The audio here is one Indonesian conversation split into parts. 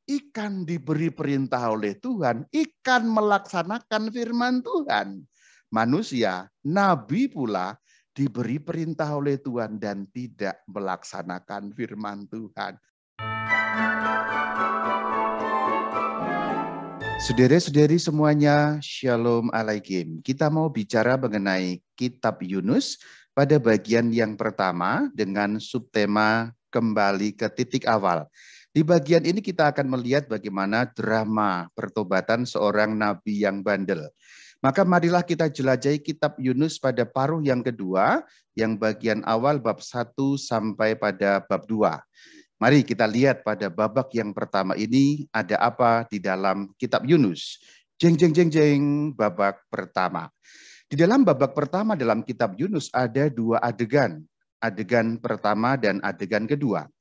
Ikan diberi perintah oleh Tuhan, ikan melaksanakan firman Tuhan. Manusia, nabi pula diberi perintah oleh Tuhan dan tidak melaksanakan firman Tuhan. Saudara-saudari semuanya, Shalom Alaikum. Kita mau bicara mengenai Kitab Yunus pada bagian yang pertama dengan subtema kembali ke titik awal. Di bagian ini kita akan melihat bagaimana drama pertobatan seorang nabi yang bandel. Maka marilah kita jelajahi kitab Yunus pada paruh yang kedua, yang bagian awal bab 1 sampai pada bab 2. Mari kita lihat pada babak yang pertama ini ada apa di dalam kitab Yunus. Jeng jeng jeng jeng, babak pertama. Di dalam babak pertama dalam kitab Yunus ada dua adegan. Adegan pertama dan adegan kedua.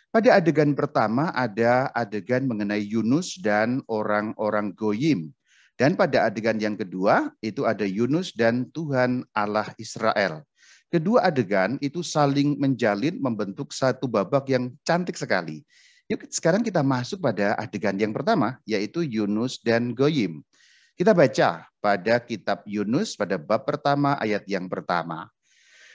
Pada adegan pertama ada adegan mengenai Yunus dan orang-orang Goyim. Dan pada adegan yang kedua itu ada Yunus dan Tuhan Allah Israel. Kedua adegan itu saling menjalin membentuk satu babak yang cantik sekali. Yuk sekarang kita masuk pada adegan yang pertama yaitu Yunus dan Goyim. Kita baca pada kitab Yunus pada bab pertama ayat yang pertama.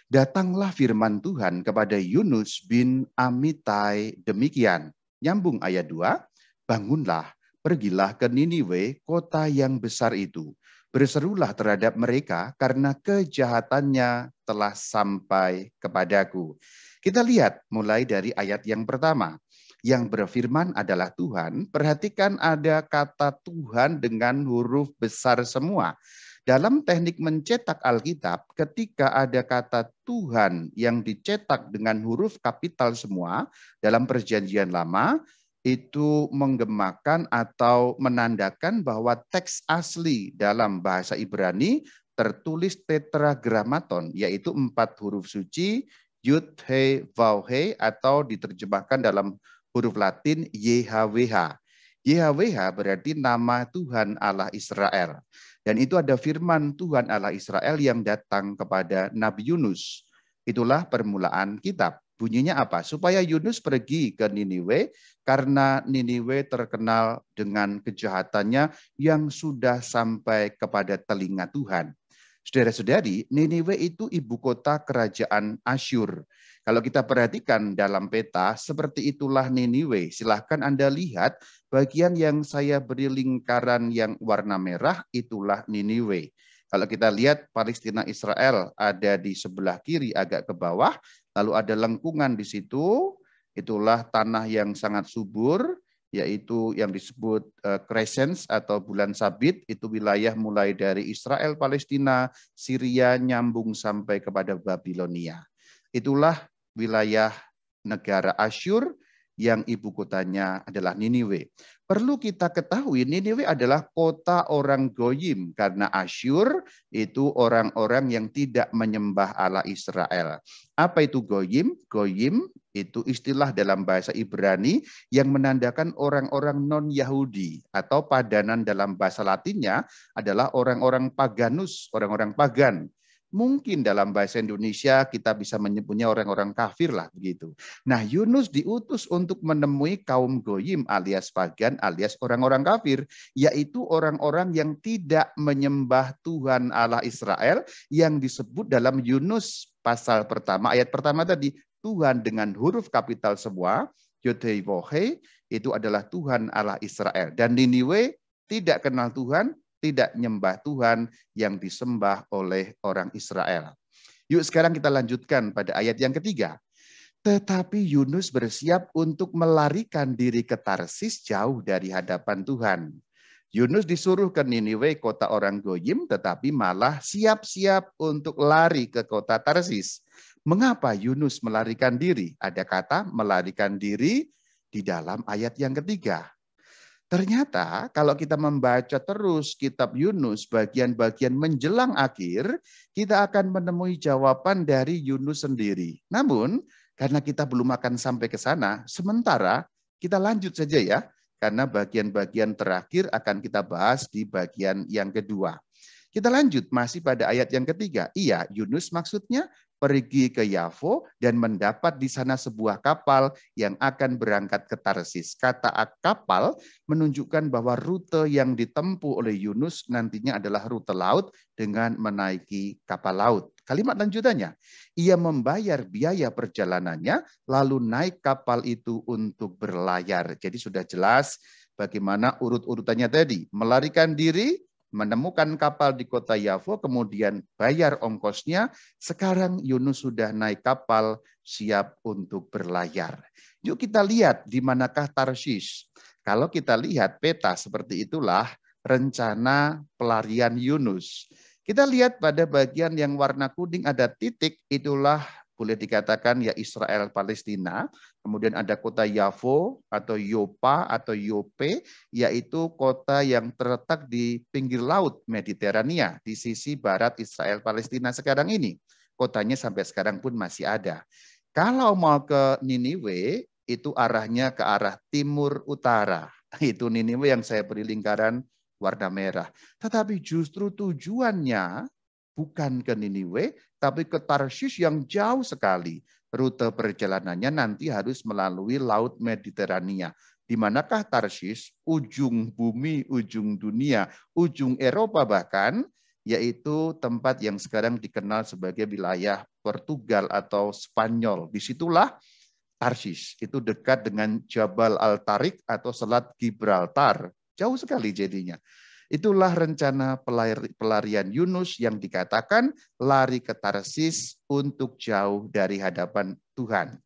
Datanglah firman Tuhan kepada Yunus bin Amitai demikian. Nyambung ayat 2, bangunlah, pergilah ke Niniwe, kota yang besar itu. Berserulah terhadap mereka karena kejahatannya telah sampai kepadaku. Kita lihat mulai dari ayat yang pertama. Yang berfirman adalah Tuhan. Perhatikan ada kata Tuhan dengan huruf besar semua. Dalam teknik mencetak Alkitab, ketika ada kata Tuhan yang dicetak dengan huruf kapital semua dalam Perjanjian Lama, itu menggemakan atau menandakan bahwa teks asli dalam bahasa Ibrani tertulis tetragrammaton, yaitu 4 huruf suci, Yud, He, Vav, He, atau diterjemahkan dalam huruf Latin YHWH. YHWH berarti nama Tuhan Allah Israel. Dan itu ada firman Tuhan Allah Israel yang datang kepada Nabi Yunus. Itulah permulaan kitab. Bunyinya apa? Supaya Yunus pergi ke Niniwe karena Niniwe terkenal dengan kejahatannya yang sudah sampai kepada telinga Tuhan. Saudara-saudari, Niniwe itu ibu kota kerajaan Asyur. Kalau kita perhatikan dalam peta, seperti itulah Niniwe. Silahkan Anda lihat bagian yang saya beri lingkaran yang warna merah, itulah Niniwe. Kalau kita lihat Palestina Israel ada di sebelah kiri agak ke bawah, lalu ada lengkungan di situ, itulah tanah yang sangat subur, yaitu yang disebut crescents atau bulan sabit, itu wilayah mulai dari Israel, Palestina, Syria, nyambung sampai kepada Babilonia. Itulah wilayah negara Asyur yang ibu kotanya adalah Niniwe. Perlu kita ketahui Niniwe adalah kota orang Goyim karena Asyur itu orang-orang yang tidak menyembah Allah Israel. Apa itu Goyim? Goyim itu istilah dalam bahasa Ibrani yang menandakan orang-orang non-Yahudi atau padanan dalam bahasa Latinnya adalah orang-orang paganus, orang-orang pagan. Mungkin dalam bahasa Indonesia kita bisa menyebutnya orang-orang kafir lah begitu. Nah, Yunus diutus untuk menemui kaum Goyim alias pagan alias orang-orang kafir, yaitu orang-orang yang tidak menyembah Tuhan Allah Israel yang disebut dalam Yunus pasal pertama, ayat pertama tadi, Tuhan dengan huruf kapital semua, Yod-Heh-Vav-Heh, itu adalah Tuhan Allah Israel. Dan Niniwe tidak kenal Tuhan, tidak nyembah Tuhan yang disembah oleh orang Israel. Yuk sekarang kita lanjutkan pada ayat yang ketiga. Tetapi Yunus bersiap untuk melarikan diri ke Tarsis jauh dari hadapan Tuhan. Yunus disuruh ke Niniwe, kota orang Goyim, tetapi malah siap-siap untuk lari ke kota Tarsis. Mengapa Yunus melarikan diri? Ada kata melarikan diri di dalam ayat yang ketiga. Ternyata kalau kita membaca terus kitab Yunus bagian-bagian menjelang akhir, kita akan menemui jawaban dari Yunus sendiri. Namun karena kita belum akan sampai ke sana, sementara kita lanjut saja ya, karena bagian-bagian terakhir akan kita bahas di bagian yang kedua. Kita lanjut masih pada ayat yang ketiga. Iya, Yunus maksudnya pergi ke Yafo dan mendapat di sana sebuah kapal yang akan berangkat ke Tarsis. Kata kapal menunjukkan bahwa rute yang ditempuh oleh Yunus nantinya adalah rute laut dengan menaiki kapal laut. Kalimat lanjutannya, ia membayar biaya perjalanannya lalu naik kapal itu untuk berlayar. Jadi sudah jelas bagaimana urut-urutannya tadi. Melarikan diri, menemukan kapal di kota Yafo, kemudian bayar ongkosnya. Sekarang Yunus sudah naik kapal, siap untuk berlayar. Yuk kita lihat di manakah Tarsis. Kalau kita lihat peta seperti itulah rencana pelarian Yunus. Kita lihat pada bagian yang warna kuning ada titik, itulah boleh dikatakan ya Israel Palestina. Kemudian ada kota Yafo atau Yopa atau Yope, yaitu kota yang terletak di pinggir laut Mediterania di sisi barat Israel Palestina sekarang ini. Kotanya sampai sekarang pun masih ada. Kalau mau ke Niniwe, itu arahnya ke arah timur utara. Itu Niniwe yang saya beri lingkaran warna merah. Tetapi justru tujuannya bukan ke Niniwe, tapi ke Tarsis yang jauh sekali. Rute perjalanannya nanti harus melalui Laut Mediterania. Di manakah Tarsis? Ujung bumi, ujung dunia, ujung Eropa bahkan, yaitu tempat yang sekarang dikenal sebagai wilayah Portugal atau Spanyol. Disitulah Tarsis. Itu dekat dengan Jabal Al-Tariq atau Selat Gibraltar. Jauh sekali jadinya. Itulah rencana pelarian Yunus yang dikatakan lari ke Tarsis untuk jauh dari hadapan Tuhan.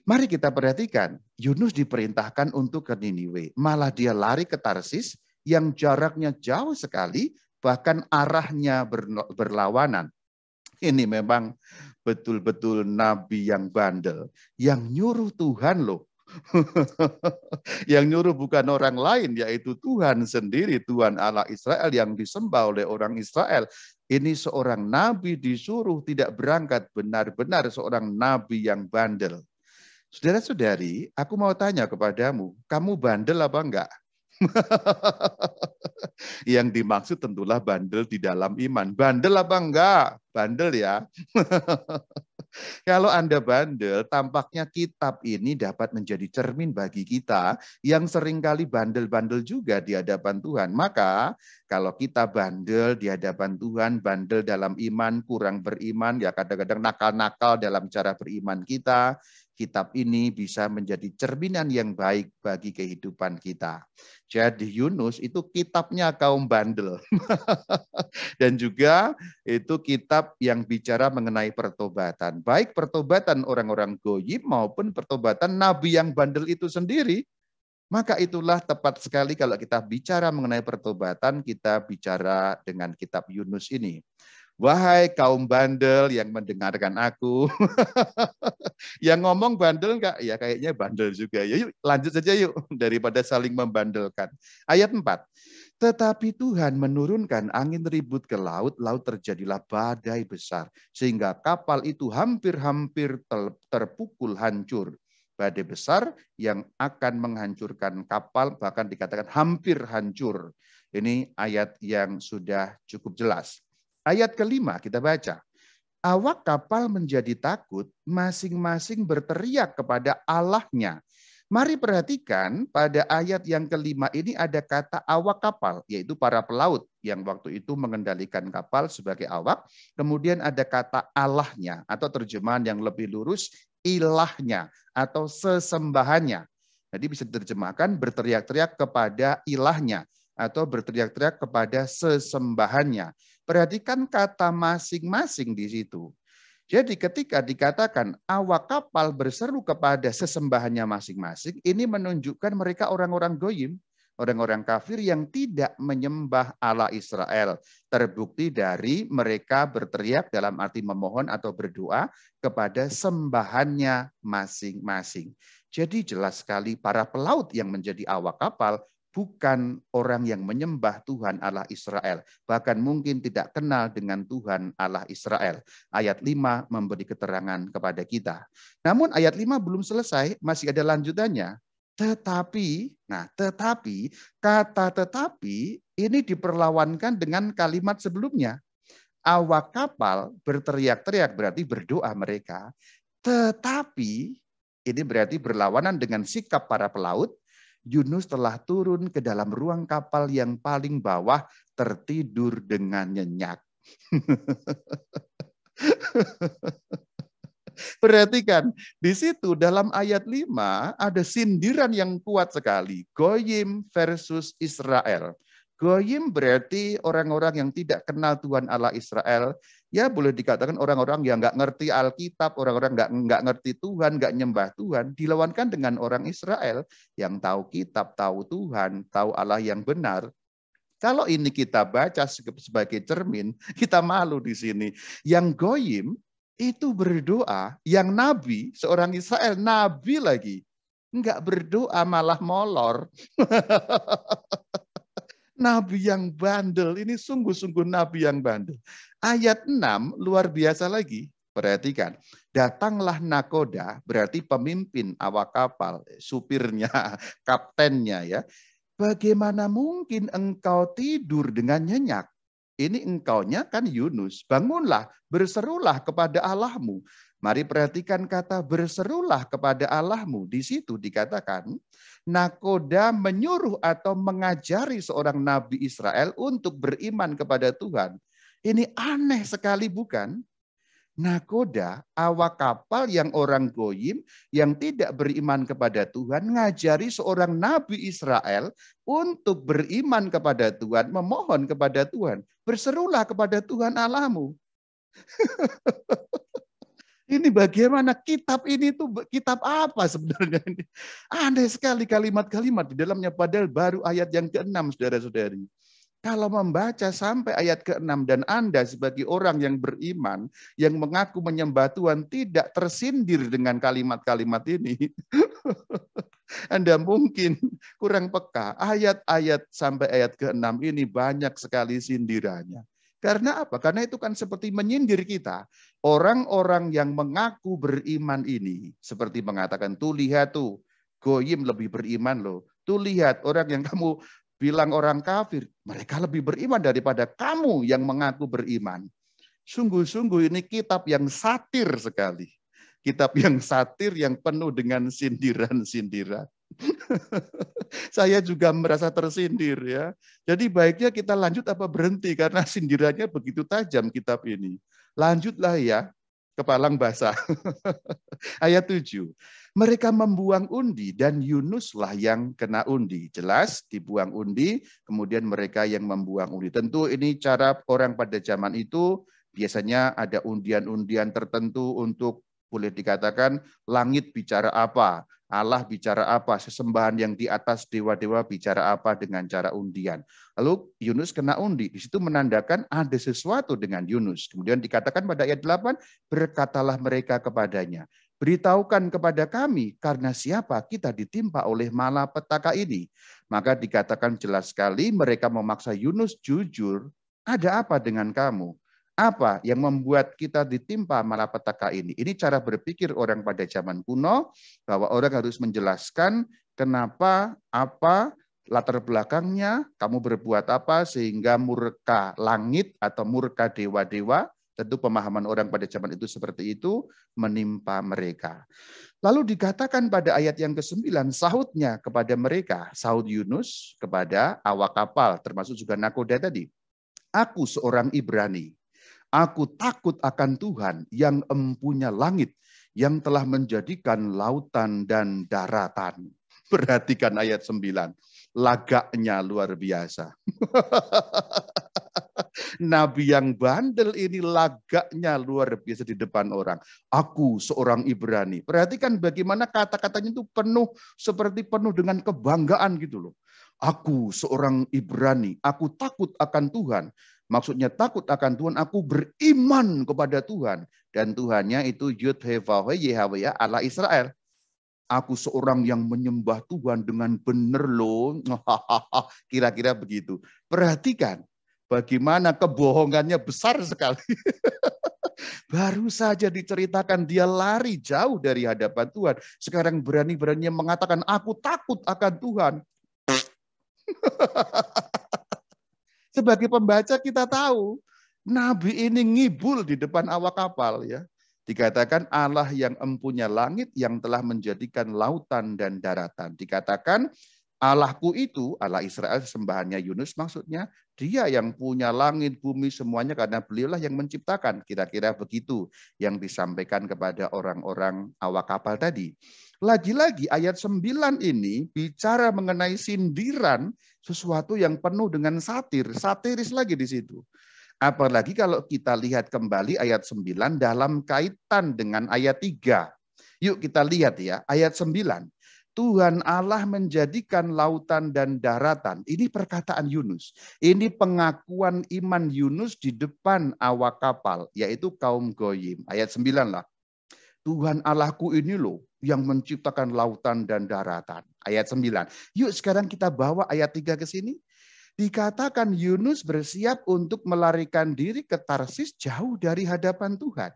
Mari kita perhatikan, Yunus diperintahkan untuk ke Niniwe. Malah dia lari ke Tarsis yang jaraknya jauh sekali, bahkan arahnya berlawanan. Ini memang betul-betul nabi yang bandel, yang nyuruh Tuhan loh. Yang nyuruh bukan orang lain, yaitu Tuhan sendiri, Tuhan Allah Israel yang disembah oleh orang Israel. Ini seorang nabi disuruh tidak berangkat, benar-benar seorang nabi yang bandel. Saudara-saudari, aku mau tanya kepadamu, kamu bandel apa enggak? Yang dimaksud tentulah bandel di dalam iman. Bandel apa enggak? Bandel ya. Kalau Anda bandel, tampaknya kitab ini dapat menjadi cermin bagi kita yang seringkali bandel-bandel juga di hadapan Tuhan. Maka kalau kita bandel di hadapan Tuhan, bandel dalam iman, kurang beriman, ya kadang-kadang nakal-nakal dalam cara beriman kita, kitab ini bisa menjadi cerminan yang baik bagi kehidupan kita. Jadi Yunus itu kitabnya kaum bandel. Dan juga itu kitab yang bicara mengenai pertobatan. Baik pertobatan orang-orang goyim maupun pertobatan nabi yang bandel itu sendiri. Maka itulah tepat sekali kalau kita bicara mengenai pertobatan, kita bicara dengan kitab Yunus ini. Wahai kaum bandel yang mendengarkan aku. Yang ngomong bandel enggak? Ya kayaknya bandel juga. Ya, yuk lanjut saja yuk daripada saling membandelkan. Ayat 4. Tetapi Tuhan menurunkan angin ribut ke laut, laut terjadilah badai besar. Sehingga kapal itu hampir-hampir terpukul hancur. Badai besar yang akan menghancurkan kapal, bahkan dikatakan hampir hancur. Ini ayat yang sudah cukup jelas. Ayat kelima kita baca. Awak kapal menjadi takut, masing-masing berteriak kepada Allahnya. Mari perhatikan pada ayat yang kelima ini ada kata awak kapal, yaitu para pelaut yang waktu itu mengendalikan kapal sebagai awak. Kemudian ada kata Allahnya atau terjemahan yang lebih lurus ilahnya atau sesembahannya. Jadi bisa diterjemahkan berteriak-teriak kepada ilahnya atau berteriak-teriak kepada sesembahannya. Perhatikan kata masing-masing di situ. Jadi ketika dikatakan awak kapal berseru kepada sesembahannya masing-masing, ini menunjukkan mereka orang-orang goyim, orang-orang kafir yang tidak menyembah Allah Israel. Terbukti dari mereka berteriak dalam arti memohon atau berdoa kepada sembahannya masing-masing. Jadi jelas sekali para pelaut yang menjadi awak kapal bukan orang yang menyembah Tuhan Allah Israel. Bahkan mungkin tidak kenal dengan Tuhan Allah Israel. Ayat 5 memberi keterangan kepada kita. Namun ayat 5 belum selesai, masih ada lanjutannya. Tetapi, kata tetapi ini diperlawankan dengan kalimat sebelumnya. Awak kapal berteriak-teriak berarti berdoa mereka. Tetapi ini berarti berlawanan dengan sikap para pelaut. Yunus telah turun ke dalam ruang kapal yang paling bawah, tertidur dengan nyenyak. Perhatikan, di situ dalam ayat 5 ada sindiran yang kuat sekali. Goyim versus Israel. Goyim berarti orang-orang yang tidak kenal Tuhan Allah Israel. Ya boleh dikatakan orang-orang yang nggak ngerti Alkitab, orang-orang nggak ngerti Tuhan, nggak nyembah Tuhan. Dilawankan dengan orang Israel yang tahu kitab, tahu Tuhan, tahu Allah yang benar. Kalau ini kita baca sebagai cermin, kita malu di sini. Yang goyim itu berdoa, yang nabi, seorang Israel, nabi lagi. Enggak berdoa, malah molor. Nabi yang bandel, ini sungguh-sungguh nabi yang bandel. Ayat 6 luar biasa lagi. Perhatikan, datanglah nakoda, berarti pemimpin awak kapal, supirnya, kaptennya ya. Bagaimana mungkin engkau tidur dengan nyenyak? Ini engkaunya kan Yunus. Bangunlah, berserulah kepada Allahmu. Mari perhatikan kata berserulah kepada Allahmu. Di situ dikatakan, nakoda menyuruh atau mengajari seorang nabi Israel untuk beriman kepada Tuhan. Ini aneh sekali bukan? Nakoda, awak kapal yang orang goyim, yang tidak beriman kepada Tuhan, ngajari seorang nabi Israel untuk beriman kepada Tuhan, memohon kepada Tuhan. Berserulah kepada Tuhan Allahmu. Ini bagaimana kitab ini tuh kitab apa sebenarnya ini? Aneh sekali kalimat-kalimat di dalamnya, padahal baru ayat yang ke-6, saudara-saudari. Kalau membaca sampai ayat ke-6 dan Anda sebagai orang yang beriman, yang mengaku menyembah Tuhan, tidak tersindir dengan kalimat-kalimat ini, Anda mungkin kurang peka. Ayat-ayat sampai ayat ke-6 ini banyak sekali sindirannya. Karena apa? Karena itu kan seperti menyindir kita. Orang-orang yang mengaku beriman ini, seperti mengatakan, tuh lihat tuh, goyim lebih beriman loh. Tuh lihat orang yang kamu bilang orang kafir, mereka lebih beriman daripada kamu yang mengaku beriman. Sungguh-sungguh ini kitab yang satir sekali. Kitab yang satir yang penuh dengan sindiran-sindiran. Saya juga merasa tersindir ya. Jadi baiknya kita lanjut apa berhenti karena sindirannya begitu tajam kitab ini. Lanjutlah ya, kepalang basah. Ayat 7. Mereka membuang undi dan Yunuslah yang kena undi. Jelas dibuang undi, kemudian mereka yang membuang undi. Tentu ini cara orang pada zaman itu, biasanya ada undian-undian tertentu untuk boleh dikatakan langit bicara apa, Allah bicara apa, sesembahan yang di atas dewa-dewa bicara apa dengan cara undian. Lalu Yunus kena undi, di situ menandakan ada sesuatu dengan Yunus. Kemudian dikatakan pada ayat 8, berkatalah mereka kepadanya, beritahukan kepada kami karena siapa kita ditimpa oleh malapetaka ini. Maka dikatakan jelas sekali mereka memaksa Yunus jujur, ada apa dengan kamu? Apa yang membuat kita ditimpa malapetaka ini? Ini cara berpikir orang pada zaman kuno, bahwa orang harus menjelaskan kenapa, apa, latar belakangnya, kamu berbuat apa sehingga murka langit atau murka dewa-dewa, tentu pemahaman orang pada zaman itu seperti itu, menimpa mereka. Lalu dikatakan pada ayat yang ke-9, sahutnya kepada mereka, sahut Yunus kepada awak kapal, termasuk juga nakoda tadi. Aku seorang Ibrani, aku takut akan Tuhan yang empunya langit, yang telah menjadikan lautan dan daratan. Perhatikan ayat 9, lagaknya luar biasa. Nabi yang bandel ini lagaknya luar biasa di depan orang. Aku seorang Ibrani. Perhatikan bagaimana kata-katanya itu penuh, seperti penuh dengan kebanggaan gitu loh. Aku seorang Ibrani, aku takut akan Tuhan. Maksudnya takut akan Tuhan, aku beriman kepada Tuhan. Dan Tuhannya itu Yud-He-Vah-He Allah Israel. Aku seorang yang menyembah Tuhan dengan benar loh. Kira-kira begitu. Perhatikan bagaimana kebohongannya besar sekali. Baru saja diceritakan dia lari jauh dari hadapan Tuhan. Sekarang berani-beraninya mengatakan aku takut akan Tuhan. Sebagai pembaca kita tahu Nabi ini ngibul di depan awak kapal ya. Dikatakan Allah yang empunya langit yang telah menjadikan lautan dan daratan. Dikatakan Allahku itu, Allah Israel sembahannya Yunus maksudnya, dia yang punya langit, bumi semuanya karena beliaulah yang menciptakan. Kira-kira begitu yang disampaikan kepada orang-orang awak kapal tadi. Lagi-lagi ayat 9 ini bicara mengenai sindiran sesuatu yang penuh dengan satir. Satiris lagi di situ. Apalagi kalau kita lihat kembali ayat 9 dalam kaitan dengan ayat 3. Yuk kita lihat ya, ayat 9. Tuhan Allah menjadikan lautan dan daratan. Ini perkataan Yunus. Ini pengakuan iman Yunus di depan awak kapal, yaitu kaum Goyim. Ayat 9 lah. Tuhan Allahku ini loh yang menciptakan lautan dan daratan. Ayat 9. Yuk sekarang kita bawa ayat 3 ke sini. Dikatakan Yunus bersiap untuk melarikan diri ke Tarsis jauh dari hadapan Tuhan.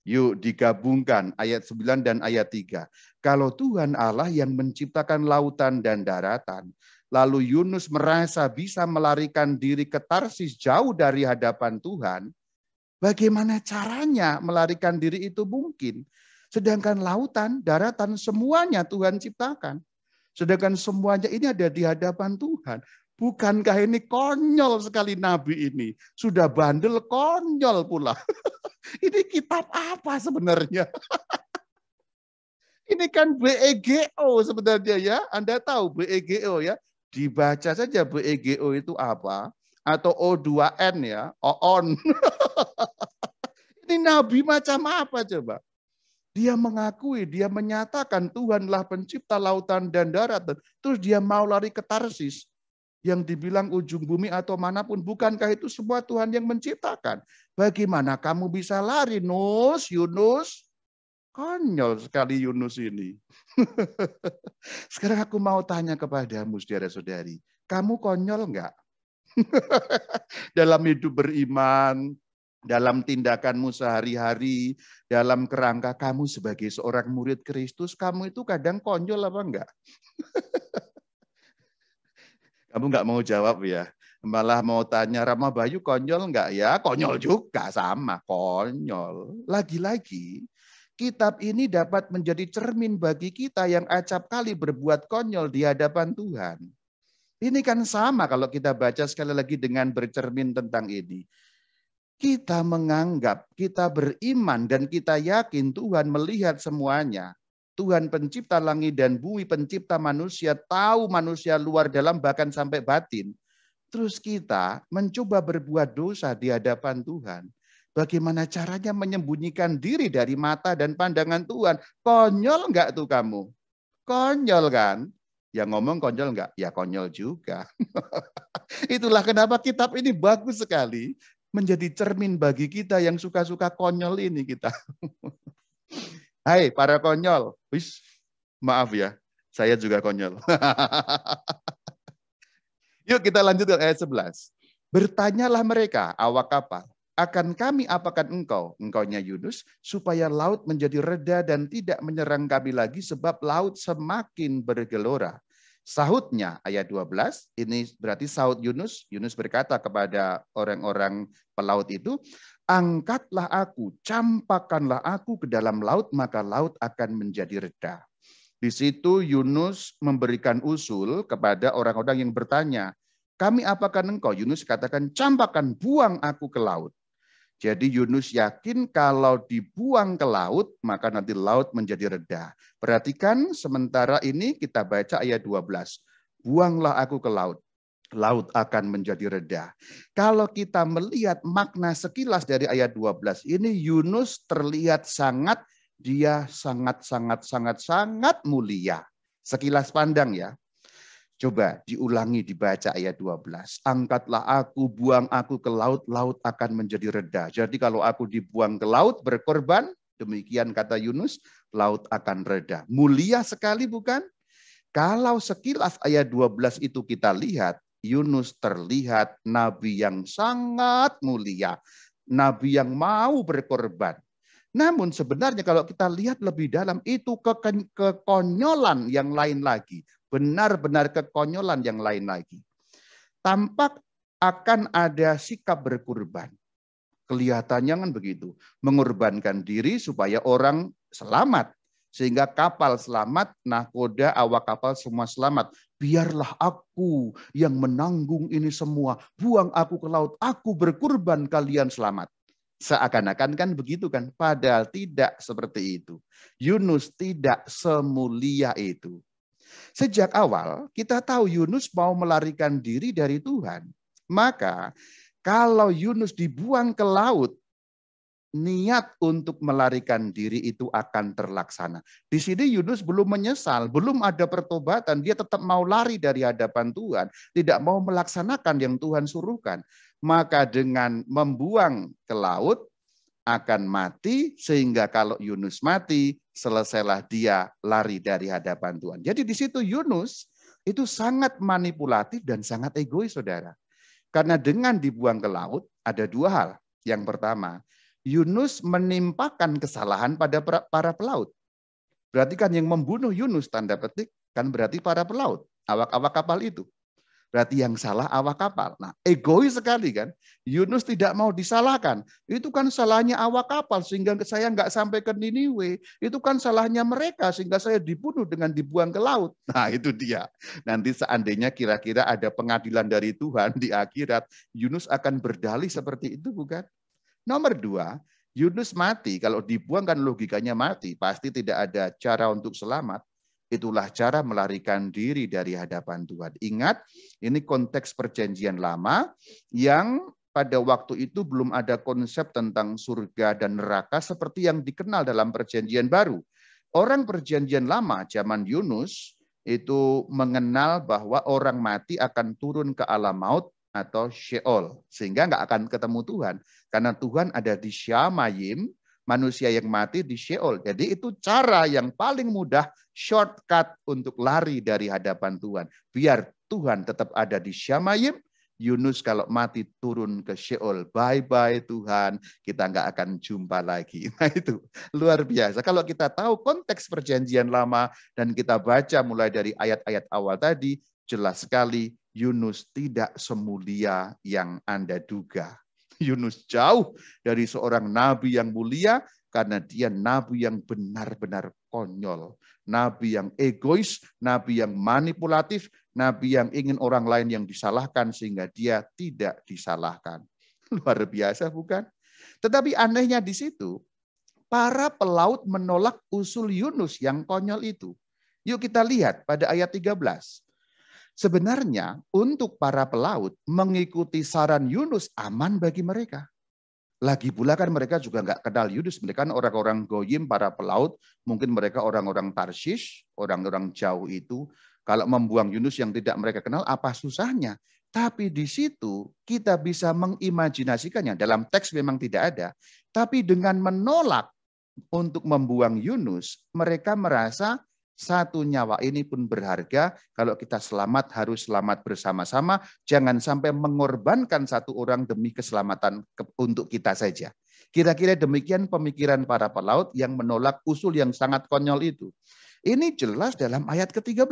Yuk digabungkan ayat 9 dan ayat 3. Kalau Tuhan Allah yang menciptakan lautan dan daratan, lalu Yunus merasa bisa melarikan diri ke Tarsis jauh dari hadapan Tuhan, bagaimana caranya melarikan diri itu mungkin? Sedangkan lautan, daratan, semuanya Tuhan ciptakan. Sedangkan semuanya ini ada di hadapan Tuhan. Bukankah ini konyol sekali Nabi ini? Sudah bandel, konyol pula. Ini kitab apa sebenarnya? Ini kan BEGO sebenarnya ya. Anda tahu BEGO ya. Dibaca saja BEGO itu apa. Atau O2N ya. OON. Ini Nabi macam apa coba? Dia mengakui, dia menyatakan Tuhanlah pencipta lautan dan darat. Terus dia mau lari ke Tarsis. Yang dibilang ujung bumi atau manapun, bukankah itu semua Tuhan yang menciptakan? Bagaimana kamu bisa lari, Yunus? Konyol sekali Yunus ini. Sekarang aku mau tanya kepadamu, saudara-saudari. Kamu konyol enggak? Dalam hidup beriman, dalam tindakanmu sehari-hari, dalam kerangka kamu sebagai seorang murid Kristus, kamu itu kadang konyol apa enggak? Kamu nggak mau jawab ya. Malah mau tanya Rama Bayu konyol nggak ya? Konyol juga sama, konyol. Lagi-lagi kitab ini dapat menjadi cermin bagi kita yang acap kali berbuat konyol di hadapan Tuhan. Ini kan sama kalau kita baca sekali lagi dengan bercermin tentang ini. Kita menganggap, kita beriman dan kita yakin Tuhan melihat semuanya. Tuhan pencipta langit dan bumi, pencipta manusia, tahu manusia luar dalam bahkan sampai batin. Terus kita mencoba berbuat dosa di hadapan Tuhan. Bagaimana caranya menyembunyikan diri dari mata dan pandangan Tuhan? Konyol enggak tuh kamu? Konyol kan? Yang ngomong konyol enggak? Ya konyol juga. Itulah kenapa kitab ini bagus sekali. Menjadi cermin bagi kita yang suka-suka konyol ini kita. Hai para konyol, maaf ya, saya juga konyol. Yuk kita lanjut ke ayat 11. Bertanyalah mereka, awak kapal, akan kami apakan engkau, engkaunya Yunus, supaya laut menjadi reda dan tidak menyerang kami lagi sebab laut semakin bergelora. Sahutnya ayat 12, ini berarti sahut Yunus. Yunus berkata kepada orang-orang pelaut itu, angkatlah aku, campakkanlah aku ke dalam laut, maka laut akan menjadi reda. Di situ Yunus memberikan usul kepada orang-orang yang bertanya, kami apakan engkau? Yunus katakan, campakkan, buang aku ke laut. Jadi Yunus yakin kalau dibuang ke laut, maka nanti laut menjadi reda. Perhatikan sementara ini kita baca ayat 12. Buanglah aku ke laut. Laut akan menjadi reda. Kalau kita melihat makna sekilas dari ayat 12 ini, Yunus terlihat dia sangat mulia. Sekilas pandang ya. Coba diulangi dibaca ayat 12. Angkatlah aku, buang aku ke laut, laut akan menjadi reda. Jadi kalau aku dibuang ke laut berkorban, demikian kata Yunus, laut akan reda. Mulia sekali bukan? Kalau sekilas ayat 12 itu kita lihat, Yunus terlihat nabi yang sangat mulia. Nabi yang mau berkorban. Namun sebenarnya kalau kita lihat lebih dalam, itu kekonyolan yang lain lagi. Benar-benar kekonyolan yang lain lagi. Tampak akan ada sikap berkurban. Kelihatannya kan begitu. Mengorbankan diri supaya orang selamat. Sehingga kapal selamat, nahkoda, awak kapal semua selamat. Biarlah aku yang menanggung ini semua. Buang aku ke laut, aku berkorban, kalian selamat. Seakan-akan kan begitu kan. Padahal tidak seperti itu. Yunus tidak semulia itu. Sejak awal kita tahu Yunus mau melarikan diri dari Tuhan. Maka kalau Yunus dibuang ke laut, niat untuk melarikan diri itu akan terlaksana. Di sini Yunus belum menyesal, belum ada pertobatan, dia tetap mau lari dari hadapan Tuhan, tidak mau melaksanakan yang Tuhan suruhkan. Maka dengan membuang ke laut akan mati, sehingga kalau Yunus mati, selesailah dia lari dari hadapan Tuhan. Jadi di situ Yunus itu sangat manipulatif dan sangat egois, saudara. Karena dengan dibuang ke laut ada dua hal. Yang pertama, Yunus menimpakan kesalahan pada para pelaut. Berarti kan yang membunuh Yunus tanda petik kan berarti para pelaut, awak-awak kapal itu. Berarti yang salah awak kapal. Nah, egois sekali kan. Yunus tidak mau disalahkan. Itu kan salahnya awak kapal sehingga saya nggak sampai ke Niniwe. Itu kan salahnya mereka sehingga saya dibunuh dengan dibuang ke laut. Nah, itu dia. Nanti seandainya kira-kira ada pengadilan dari Tuhan di akhirat, Yunus akan berdalih seperti itu, bukan? Nomor dua, Yunus mati. Kalau dibuang kan logikanya mati. Pasti tidak ada cara untuk selamat. Itulah cara melarikan diri dari hadapan Tuhan. Ingat, ini konteks perjanjian lama yang pada waktu itu belum ada konsep tentang surga dan neraka seperti yang dikenal dalam perjanjian baru. Orang perjanjian lama zaman Yunus itu mengenal bahwa orang mati akan turun ke alam maut atau Sheol. Sehingga nggak akan ketemu Tuhan. Karena Tuhan ada di Syamayim, manusia yang mati di Sheol. Jadi itu cara yang paling mudah, shortcut untuk lari dari hadapan Tuhan. Biar Tuhan tetap ada di Syamayim, Yunus kalau mati turun ke Sheol. Bye-bye Tuhan, kita nggak akan jumpa lagi. Nah itu luar biasa. Kalau kita tahu konteks perjanjian lama dan kita baca mulai dari ayat-ayat awal tadi, jelas sekali Yunus tidak semulia yang Anda duga. Yunus jauh dari seorang nabi yang mulia karena dia nabi yang benar-benar konyol. Nabi yang egois, nabi yang manipulatif, nabi yang ingin orang lain yang disalahkan sehingga dia tidak disalahkan. Luar biasa bukan? Tetapi anehnya di situ, para pelaut menolak usul Yunus yang konyol itu. Yuk kita lihat pada ayat 13. Sebenarnya untuk para pelaut mengikuti saran Yunus aman bagi mereka. Lagi pula kan mereka juga nggak kenal Yunus. Mereka kan orang-orang goyim, para pelaut. Mungkin mereka orang-orang Tarshish, orang-orang jauh itu. Kalau membuang Yunus yang tidak mereka kenal, apa susahnya? Tapi di situ kita bisa mengimajinasikannya. Dalam teks memang tidak ada. Tapi dengan menolak untuk membuang Yunus, mereka merasa satu nyawa ini pun berharga. Kalau kita selamat harus selamat bersama-sama. Jangan sampai mengorbankan satu orang demi keselamatan untuk kita saja. Kira-kira demikian pemikiran para pelaut yang menolak usul yang sangat konyol itu. Ini jelas dalam ayat ke-13.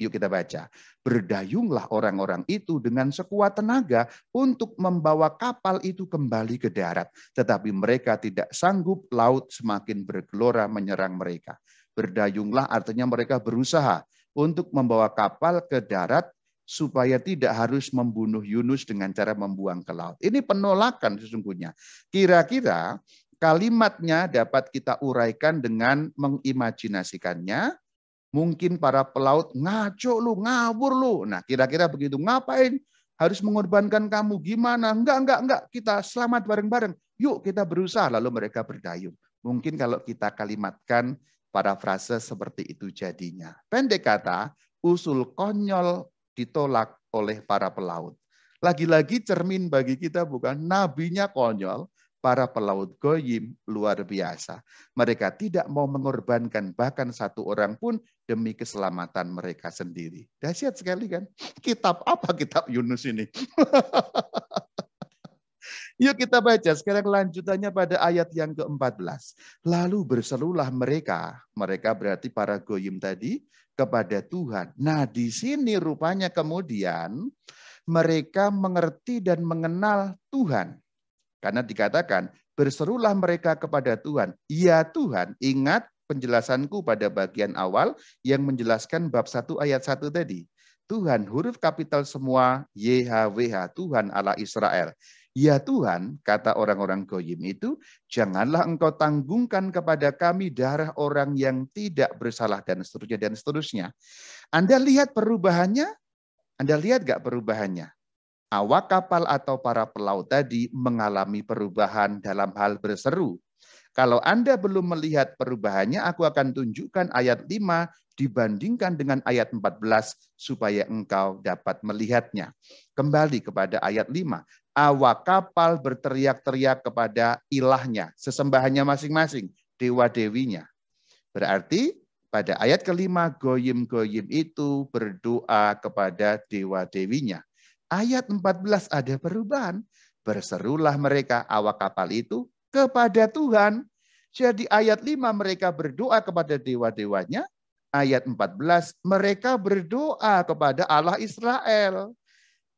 Yuk kita baca. Berdayunglah orang-orang itu dengan sekuat tenaga untuk membawa kapal itu kembali ke darat. Tetapi mereka tidak sanggup, laut semakin bergelora menyerang mereka. Berdayunglah artinya mereka berusaha untuk membawa kapal ke darat supaya tidak harus membunuh Yunus dengan cara membuang ke laut. Ini penolakan sesungguhnya. Kira-kira kalimatnya dapat kita uraikan dengan mengimajinasikannya. Mungkin para pelaut ngaco lu, ngawur lu. Nah kira-kira begitu. Ngapain harus mengorbankan kamu? Gimana? Enggak. Kita selamat bareng-bareng. Yuk kita berusaha. Lalu mereka berdayung. Mungkin kalau kita kalimatkan parafrase seperti itu jadinya. Pendek kata, usul konyol ditolak oleh para pelaut. Lagi-lagi cermin bagi kita bukan, nabinya konyol, para pelaut goyim luar biasa. Mereka tidak mau mengorbankan bahkan satu orang pun demi keselamatan mereka sendiri. Dahsyat sekali kan? Kitab apa kitab Yunus ini? Yuk kita baca sekarang lanjutannya pada ayat yang ke-14. Lalu berserulah mereka berarti para goyim tadi, kepada Tuhan. Nah di sini rupanya kemudian mereka mengerti dan mengenal Tuhan. Karena dikatakan, berserulah mereka kepada Tuhan. Ya Tuhan, ingat penjelasanku pada bagian awal yang menjelaskan bab 1 ayat 1 tadi. Tuhan, huruf kapital semua, YHWH, Tuhan Allah Israel. Ya Tuhan, kata orang-orang Goyim itu, janganlah engkau tanggungkan kepada kami darah orang yang tidak bersalah, dan seterusnya, dan seterusnya. Anda lihat perubahannya? Anda lihat gak perubahannya? Awak kapal atau para pelaut tadi mengalami perubahan dalam hal berseru. Kalau Anda belum melihat perubahannya, aku akan tunjukkan ayat 5 dibandingkan dengan ayat 14 supaya engkau dapat melihatnya. Kembali kepada ayat 5. Awak kapal berteriak-teriak kepada ilahnya, sesembahannya masing-masing, dewa-dewinya. Berarti pada ayat kelima, goyim-goyim itu berdoa kepada dewa-dewinya. Ayat 14 ada perubahan. Berserulah mereka awak kapal itu kepada Tuhan. Jadi ayat 5 mereka berdoa kepada dewa-dewanya. Ayat 14 mereka berdoa kepada Allah Israel.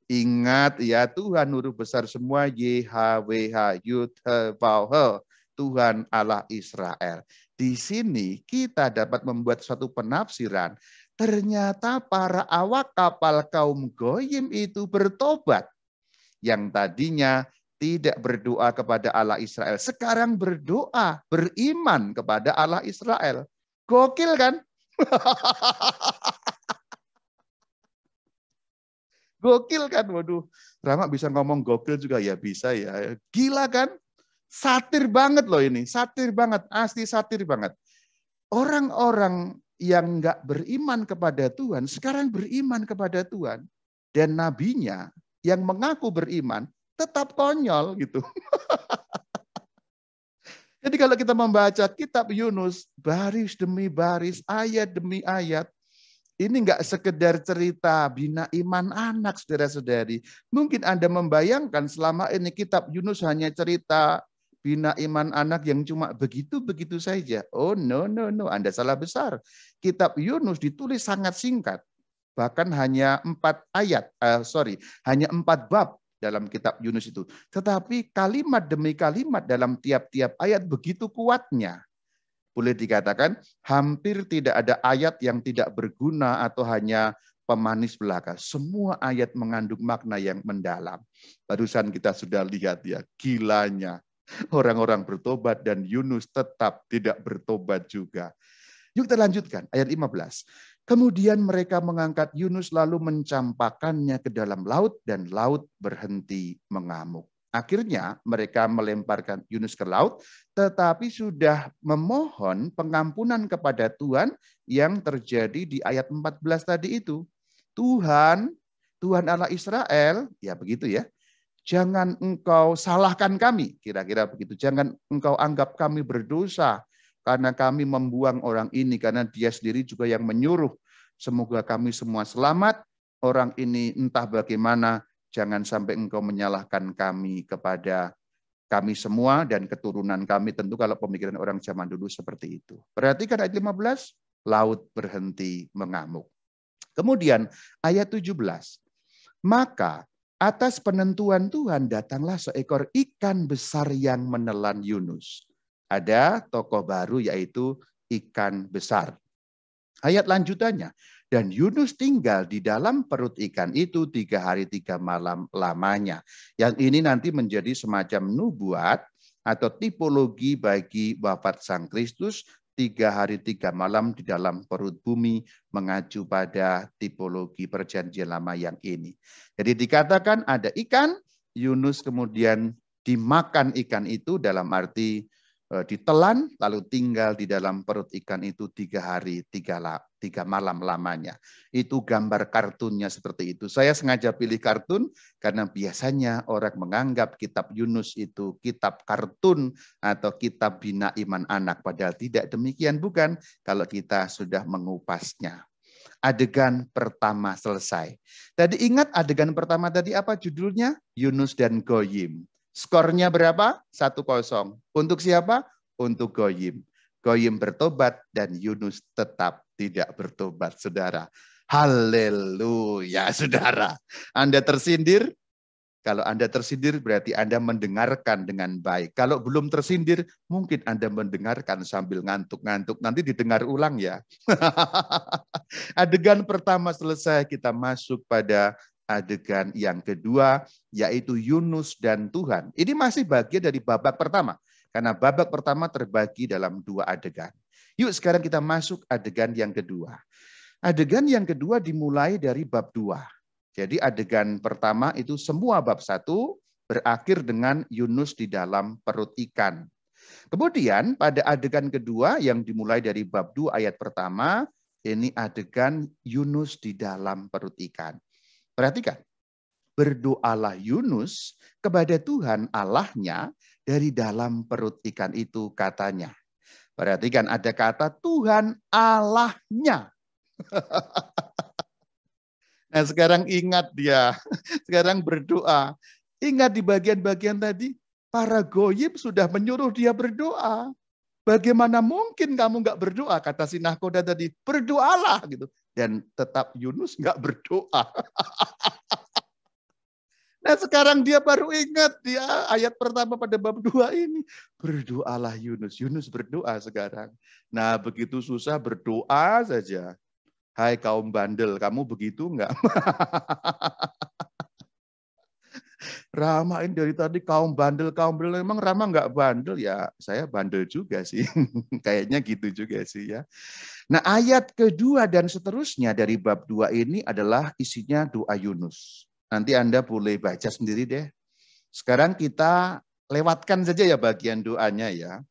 Ingat ya Tuhan huruf besar semua YHWH Yud He Vav He, Tuhan Allah Israel. Di sini kita dapat membuat suatu penafsiran. Ternyata para awak kapal kaum Goyim itu bertobat. Yang tadinya tidak berdoa kepada Allah Israel. Sekarang berdoa, beriman kepada Allah Israel. Gokil kan? Gokil kan? Waduh, Rama bisa ngomong gokil juga ya bisa ya. Gila kan? Satir banget loh ini, satir banget, asli satir banget. Orang-orang yang nggak beriman kepada Tuhan, sekarang beriman kepada Tuhan. Dan nabinya yang mengaku beriman, tetap konyol gitu. Jadi kalau kita membaca kitab Yunus, baris demi baris, ayat demi ayat, ini nggak sekedar cerita bina iman anak, saudara-saudari. Mungkin Anda membayangkan selama ini kitab Yunus hanya cerita bina iman anak yang cuma begitu-begitu saja. Oh no, no, no, Anda salah besar. Kitab Yunus ditulis sangat singkat. Bahkan hanya 4 ayat, hanya 4 bab dalam kitab Yunus itu. Tetapi kalimat demi kalimat dalam tiap-tiap ayat begitu kuatnya. Boleh dikatakan hampir tidak ada ayat yang tidak berguna atau hanya pemanis belaka. Semua ayat mengandung makna yang mendalam. Barusan kita sudah lihat ya, gilanya. Orang-orang bertobat dan Yunus tetap tidak bertobat juga. Yuk kita lanjutkan, ayat 15. Kemudian mereka mengangkat Yunus lalu mencampakkannya ke dalam laut dan laut berhenti mengamuk. Akhirnya mereka melemparkan Yunus ke laut, tetapi sudah memohon pengampunan kepada Tuhan yang terjadi di ayat 14 tadi itu. Tuhan Allah Israel, ya begitu ya, jangan engkau salahkan kami, kira-kira begitu. Jangan engkau anggap kami berdosa karena kami membuang orang ini, karena dia sendiri juga yang menyuruh. Semoga kami semua selamat. Orang ini entah bagaimana, jangan sampai engkau menyalahkan kami kepada kami semua dan keturunan kami. Tentu kalau pemikiran orang zaman dulu seperti itu. Perhatikan ayat 15, laut berhenti mengamuk. Kemudian ayat 17, maka atas penentuan Tuhan datanglah seekor ikan besar yang menelan Yunus. Ada tokoh baru yaitu ikan besar. Ayat lanjutannya, dan Yunus tinggal di dalam perut ikan itu 3 hari 3 malam lamanya. Yang ini nanti menjadi semacam nubuat atau tipologi bagi wafat Sang Kristus 3 hari 3 malam di dalam perut bumi, mengacu pada tipologi perjanjian lama yang ini. Jadi dikatakan ada ikan, Yunus kemudian dimakan ikan itu, dalam arti ditelan lalu tinggal di dalam perut ikan itu 3 hari 3 malam lamanya. Itu gambar kartunnya seperti itu. Saya sengaja pilih kartun karena biasanya orang menganggap kitab Yunus itu kitab kartun atau kitab bina iman anak. Padahal tidak demikian, bukan, kalau kita sudah mengupasnya. Adegan pertama selesai. Tadi ingat adegan pertama tadi apa judulnya? Yunus dan Goyim. Skornya berapa? 1-0. Untuk siapa? Untuk Goyim. Goyim bertobat dan Yunus tetap tidak bertobat, saudara. Haleluya, saudara. Anda tersindir? Kalau Anda tersindir berarti Anda mendengarkan dengan baik. Kalau belum tersindir, mungkin Anda mendengarkan sambil ngantuk-ngantuk. Nanti didengar ulang ya. Adegan pertama selesai, kita masuk pada adegan yang kedua, yaitu Yunus dan Tuhan. Ini masih bagian dari babak pertama. Karena babak pertama terbagi dalam 2 adegan. Yuk sekarang kita masuk adegan yang kedua. Adegan yang kedua dimulai dari bab 2. Jadi adegan pertama itu semua bab 1 berakhir dengan Yunus di dalam perut ikan. Kemudian pada adegan kedua yang dimulai dari bab 2 ayat pertama, ini adegan Yunus di dalam perut ikan. Perhatikan, berdoalah Yunus kepada Tuhan Allahnya dari dalam perut ikan itu katanya. Perhatikan ada kata Tuhan Allahnya. Nah sekarang ingat dia, sekarang berdoa. Ingat di bagian-bagian tadi, para goyim sudah menyuruh dia berdoa. Bagaimana mungkin kamu nggak berdoa? Kata si nahkoda tadi, berdoalah gitu. Dan tetap Yunus nggak berdoa. Nah sekarang dia baru ingat di ayat pertama pada bab 2 ini. Berdoalah Yunus. Yunus berdoa sekarang. Nah begitu susah berdoa saja. Hai kaum bandel, kamu begitu enggak? Rama ini dari tadi kaum bandel. Memang Rama enggak bandel ya? Saya bandel juga sih. Kayaknya gitu juga sih ya. Nah ayat kedua dan seterusnya dari bab 2 ini adalah isinya doa Yunus. Nanti Anda boleh baca sendiri deh. Sekarang kita lewatkan saja ya bagian doanya ya.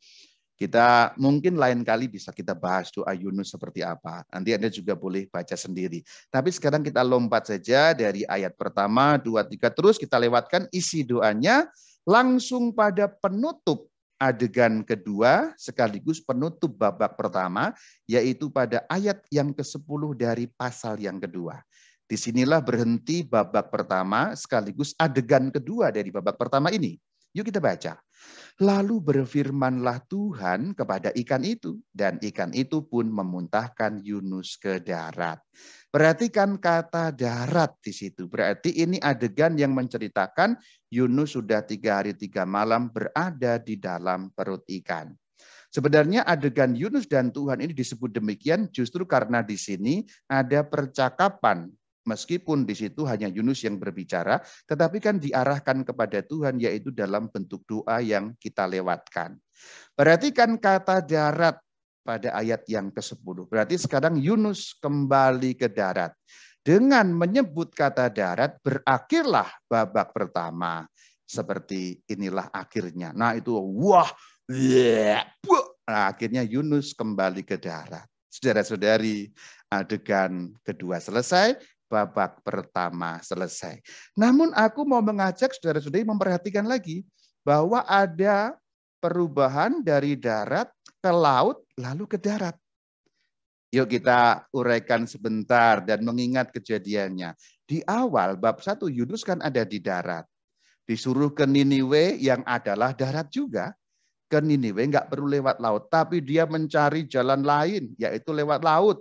Kita mungkin lain kali bisa kita bahas doa Yunus seperti apa. Nanti Anda juga boleh baca sendiri. Tapi sekarang kita lompat saja dari ayat pertama, 2, 3, terus kita lewatkan isi doanya langsung pada penutup adegan kedua sekaligus penutup babak pertama, yaitu pada ayat yang ke-10 dari pasal yang kedua. Disinilah berhenti babak pertama sekaligus adegan kedua dari babak pertama ini. Yuk kita baca. Lalu berfirmanlah Tuhan kepada ikan itu, dan ikan itu pun memuntahkan Yunus ke darat. Perhatikan kata darat di situ. Berarti ini adegan yang menceritakan Yunus sudah 3 hari 3 malam berada di dalam perut ikan. Sebenarnya adegan Yunus dan Tuhan ini disebut demikian justru karena di sini ada percakapan. Meskipun di situ hanya Yunus yang berbicara, tetapi kan diarahkan kepada Tuhan yaitu dalam bentuk doa yang kita lewatkan. Perhatikan kata darat pada ayat yang ke-10. Berarti sekarang Yunus kembali ke darat. Dengan menyebut kata darat berakhirlah babak pertama. Seperti inilah akhirnya. Nah itu wah. Nah, akhirnya Yunus kembali ke darat. Saudara-saudari, adegan kedua selesai. Babak pertama selesai. Namun aku mau mengajak saudara-saudari memperhatikan lagi bahwa ada perubahan dari darat ke laut lalu ke darat. Yuk kita uraikan sebentar dan mengingat kejadiannya. Di awal bab 1 Yunus kan ada di darat. Disuruh ke Niniwe yang adalah darat juga. Ke Niniwe nggak perlu lewat laut, tapi dia mencari jalan lain yaitu lewat laut.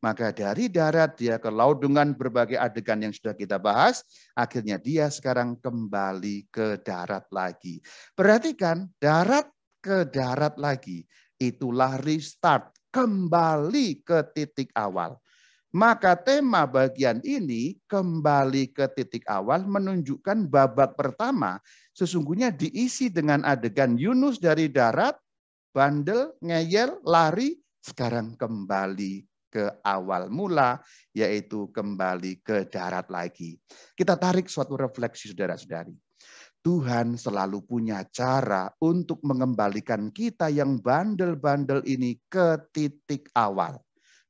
Maka dari darat dia ke laut dengan berbagai adegan yang sudah kita bahas. Akhirnya dia sekarang kembali ke darat lagi. Perhatikan, darat ke darat lagi. Itulah restart. Kembali ke titik awal. Maka tema bagian ini kembali ke titik awal menunjukkan babak pertama. Sesungguhnya diisi dengan adegan Yunus dari darat, bandel, ngeyel, lari. Sekarang kembali ke awal mula, yaitu kembali ke darat lagi. Kita tarik suatu refleksi saudara-saudari. Tuhan selalu punya cara untuk mengembalikan kita yang bandel-bandel ini ke titik awal.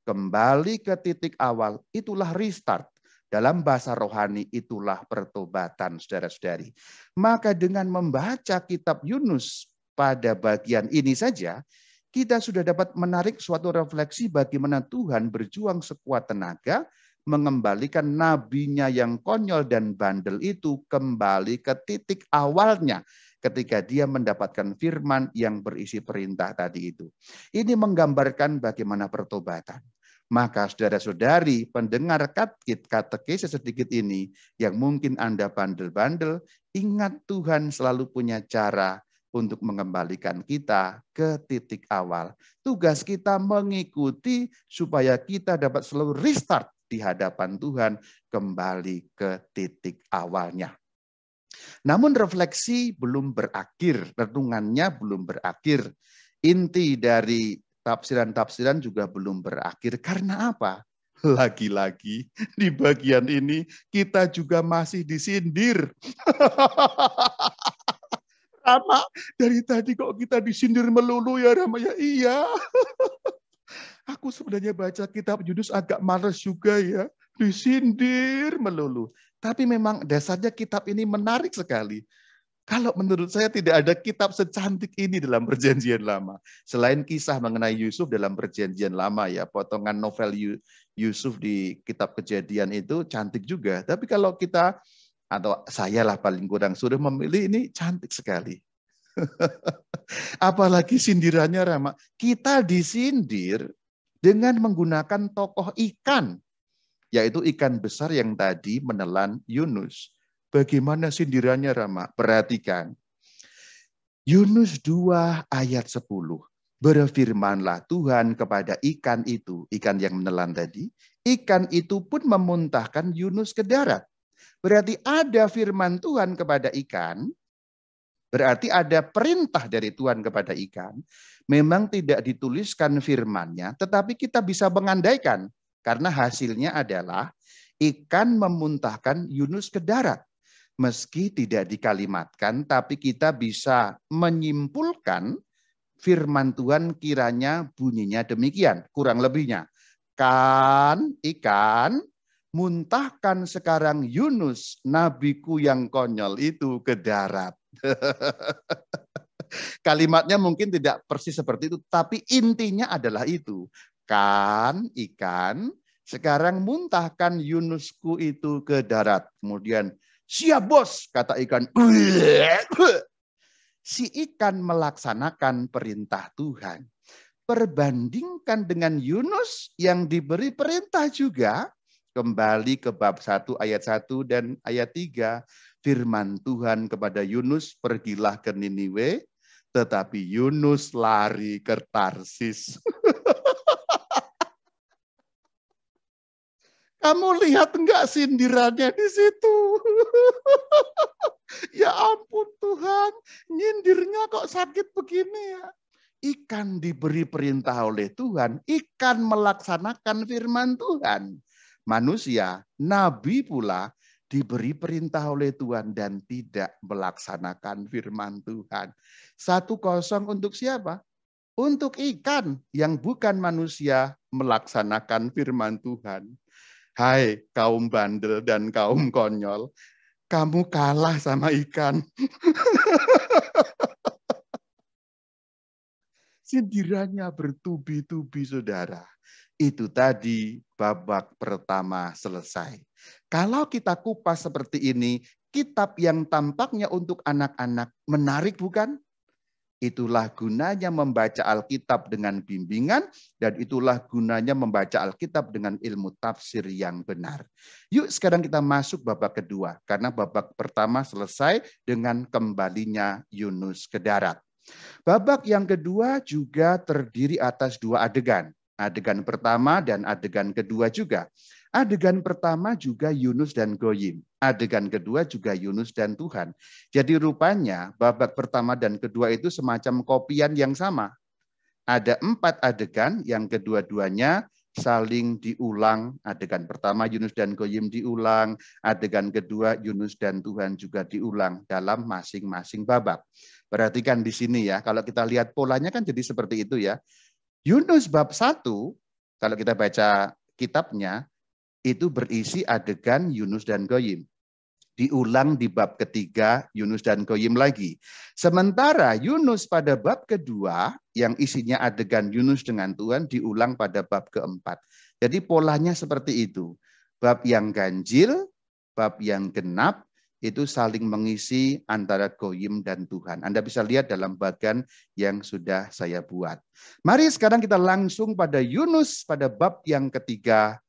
Kembali ke titik awal, itulah restart. Dalam bahasa rohani itulah pertobatan saudara-saudari. Maka dengan membaca kitab Yunus pada bagian ini saja, kita sudah dapat menarik suatu refleksi bagaimana Tuhan berjuang sekuat tenaga mengembalikan nabinya yang konyol dan bandel itu kembali ke titik awalnya ketika dia mendapatkan firman yang berisi perintah tadi itu. Ini menggambarkan bagaimana pertobatan. Maka saudara-saudari pendengar katekisme sedikit ini yang mungkin Anda bandel-bandel, ingat Tuhan selalu punya cara untuk mengembalikan kita ke titik awal. Tugas kita mengikuti supaya kita dapat selalu restart di hadapan Tuhan, kembali ke titik awalnya. Namun refleksi belum berakhir, renungannya belum berakhir. Inti dari tafsiran-tafsiran juga belum berakhir. Karena apa? Lagi-lagi di bagian ini kita juga masih disindir. Rama, dari tadi kok kita disindir melulu ya Rama ya? Iya. Aku sebenarnya baca kitab Yunus agak males juga ya. Disindir melulu. Tapi memang dasarnya kitab ini menarik sekali. Kalau menurut saya tidak ada kitab secantik ini dalam Perjanjian Lama. Selain kisah mengenai Yusuf dalam Perjanjian Lama ya, potongan novel Yusuf di kitab Kejadian itu cantik juga. Tapi kalau kita, atau saya lah paling kurang, sudah memilih, ini cantik sekali. Apalagi sindirannya Rama. Kita disindir dengan menggunakan tokoh ikan, yaitu ikan besar yang tadi menelan Yunus. Bagaimana sindirannya Rama? Perhatikan. Yunus 2 ayat 10. Berfirmanlah Tuhan kepada ikan itu, ikan yang menelan tadi. Ikan itu pun memuntahkan Yunus ke darat. Berarti ada firman Tuhan kepada ikan. Berarti ada perintah dari Tuhan kepada ikan. Memang tidak dituliskan firman-Nya, tetapi kita bisa mengandaikan. Karena hasilnya adalah ikan memuntahkan Yunus ke darat. Meski tidak dikalimatkan, tapi kita bisa menyimpulkan firman Tuhan kiranya bunyinya demikian, kurang lebihnya. Kan ikan, muntahkan sekarang Yunus, nabiku yang konyol itu ke darat. Kalimatnya mungkin tidak persis seperti itu, tapi intinya adalah itu. Kan ikan, sekarang muntahkan Yunusku itu ke darat. Kemudian, siap bos, kata ikan. Si ikan melaksanakan perintah Tuhan. Perbandingkan dengan Yunus yang diberi perintah juga. Kembali ke bab 1 ayat 1 dan ayat 3. Firman Tuhan kepada Yunus, pergilah ke Niniwe. Tetapi Yunus lari ke Tarsis. Kamu lihat enggak sindirannya di situ? Ya ampun Tuhan, nyindirnya kok sakit begini ya. Ikan diberi perintah oleh Tuhan, ikan melaksanakan firman Tuhan. Manusia, nabi pula diberi perintah oleh Tuhan dan tidak melaksanakan firman Tuhan. 1-0 untuk siapa? Untuk ikan yang bukan manusia melaksanakan firman Tuhan. Hai kaum bandel dan kaum konyol, kamu kalah sama ikan. Sindirannya bertubi-tubi saudara. Itu tadi babak pertama selesai. Kalau kita kupas seperti ini, kitab yang tampaknya untuk anak-anak menarik bukan? Itulah gunanya membaca Alkitab dengan bimbingan, dan itulah gunanya membaca Alkitab dengan ilmu tafsir yang benar. Yuk sekarang kita masuk babak kedua, karena babak pertama selesai dengan kembalinya Yunus ke darat. Babak yang kedua juga terdiri atas 2 adegan. Adegan pertama dan adegan kedua juga. Adegan pertama juga Yunus dan Goyim. Adegan kedua juga Yunus dan Tuhan. Jadi rupanya babak pertama dan kedua itu semacam kopian yang sama. Ada 4 adegan yang kedua-duanya saling diulang. Adegan pertama Yunus dan Goyim diulang. Adegan kedua Yunus dan Tuhan juga diulang dalam masing-masing babak. Perhatikan di sini ya, kalau kita lihat polanya kan jadi seperti itu ya. Yunus bab 1, kalau kita baca kitabnya, itu berisi adegan Yunus dan Goyim. Diulang di bab ketiga Yunus dan Goyim lagi. Sementara Yunus pada bab kedua yang isinya adegan Yunus dengan Tuhan diulang pada bab keempat. Jadi polanya seperti itu. Bab yang ganjil, bab yang genap, itu saling mengisi antara Goyim dan Tuhan. Anda bisa lihat dalam bagian yang sudah saya buat. Mari sekarang kita langsung pada Yunus pada bab yang ketiga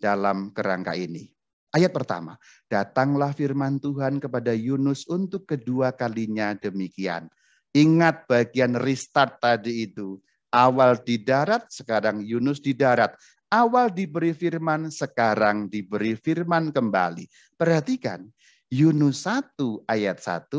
dalam kerangka ini. Ayat pertama, datanglah firman Tuhan kepada Yunus untuk kedua kalinya demikian. Ingat bagian restart tadi itu. Awal di darat, sekarang Yunus di darat. Awal diberi firman, sekarang diberi firman kembali. Perhatikan, Yunus 1 ayat 1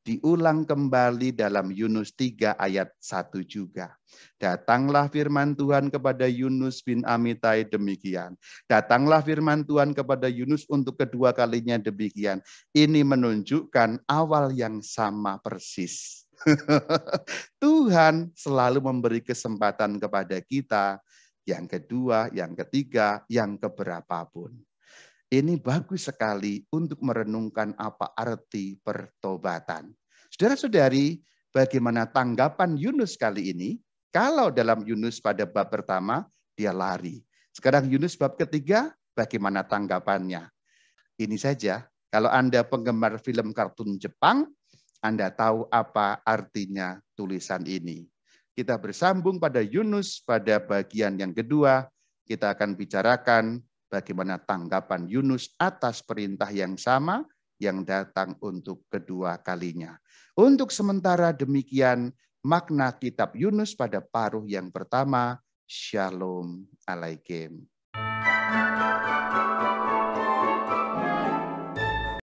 diulang kembali dalam Yunus 3 ayat 1 juga. Datanglah firman Tuhan kepada Yunus bin Amitai demikian. Datanglah firman Tuhan kepada Yunus untuk kedua kalinya demikian. Ini menunjukkan awal yang sama persis. Tuhan selalu memberi kesempatan kepada kita yang kedua, yang ketiga, yang keberapapun. Ini bagus sekali untuk merenungkan apa arti pertobatan. Saudara-saudari, bagaimana tanggapan Yunus kali ini? Kalau dalam Yunus pada bab pertama, dia lari. Sekarang Yunus bab ketiga, bagaimana tanggapannya? Ini saja, kalau Anda penggemar film kartun Jepang, Anda tahu apa artinya tulisan ini. Kita bersambung pada Yunus pada bagian yang kedua, kita akan bicarakan bagaimana tanggapan Yunus atas perintah yang sama yang datang untuk kedua kalinya. Untuk sementara demikian makna kitab Yunus pada paruh yang pertama. Shalom Alaikum.